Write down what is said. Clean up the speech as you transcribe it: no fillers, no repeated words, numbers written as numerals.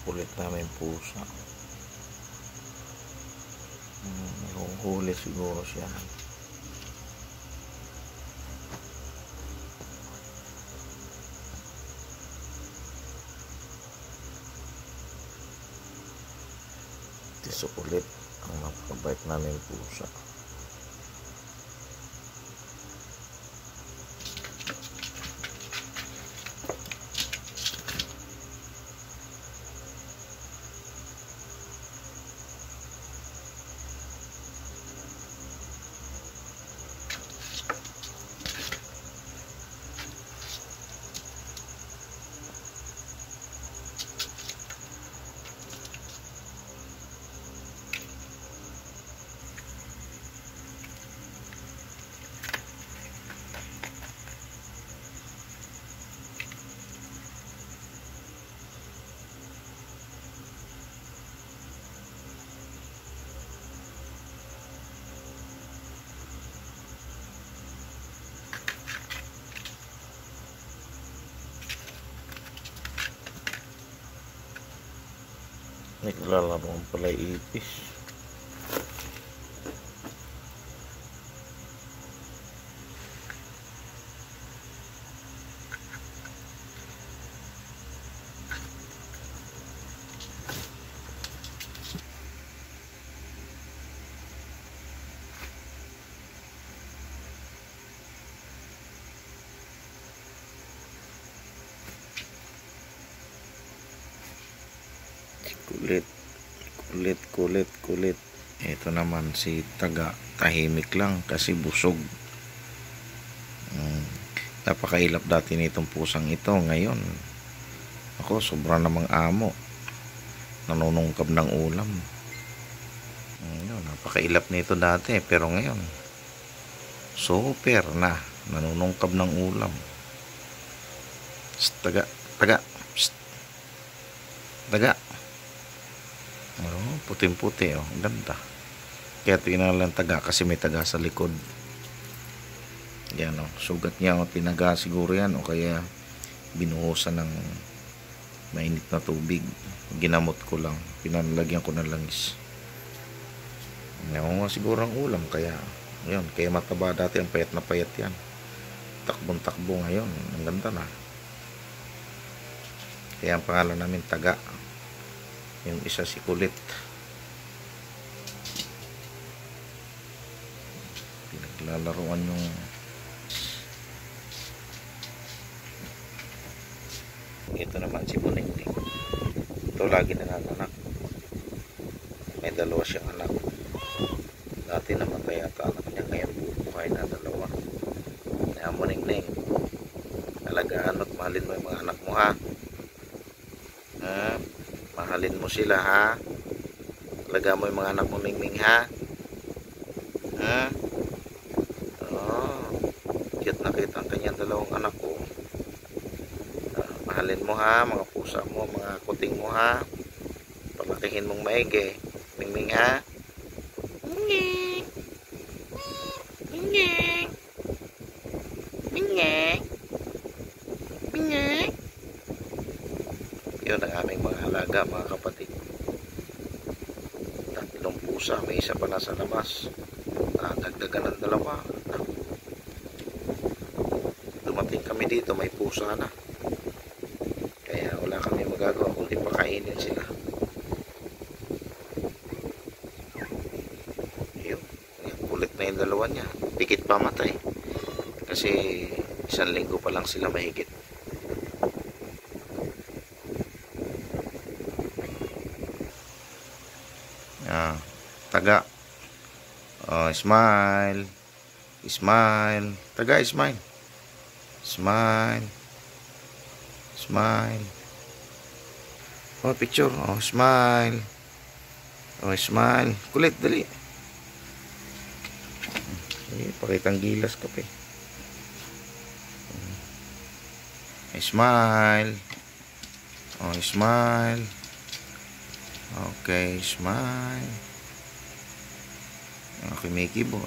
kulit namin pusa. Huli siguro siya. Ito kulit ang napakabait namin pusa. Naglalaro pala ipis. Kulit. Ito naman si Taga, tahimik lang kasi busog. Napakailap dati nitong pusang ito. Ngayon ako sobra namang amo, nanunungkab ng ulam. Napakailap nito dati, pero ngayon super na nanunungkab ng ulam. Taga. Puting-puti, ganda. Kaya tinalang Taga kasi may taga sa likod. Yan, sugat niya, tinaga siguro yan, o kaya binuhusan ng mainit na tubig. Ginamot ko lang, pinalagyan ko ng langis. Yan, siguro ang ulam, kaya yun, kaya mataba dati, ang payat na payat yan. Takbong-takbo ngayon, ang ganda na. Kaya ang pangalan namin Taga. Yung isa si Kulit. Pinaglalaruan yung ito naman si Buningning. Ito lagi nanganak. May dalawa siyang anak. Dati namatay ata anak niya, ngayon buhay na dalawa. Kaya Buningning, alagaan at mahalin mo yung mga anak mo, ha? Mahalin mo sila, ha? Alagaan mo yung mga anak mo, Mingming, ha? Cute na kita ang kanyang dalawang anak ko. Mahalin mo, ha? Mga pusa mo, mga kuting mo, ha? Palakihin mong maigi, Mingming, ha? Mingming, Mingming, Mingming, Mingming. Yun ang aming mga alaga, mga kapatid. Tatlong pusa, may isa pa nasa labas. Dagdagan ng dalawa. Dumating kami dito, may pusa na. Kaya wala kami magagawa kundi pakainin sila. Yun, kulit na yung dalawa niya. Pikit pa matay. Kasi 1 linggo pa lang sila mahigit. Taga. Smile. Taga, smile. Smile. Picture. Smile. Smile. Kulit, dali. Pakitang gilas ka pa. Smile. Smile. Okay, smile. Okay, Mickey boy.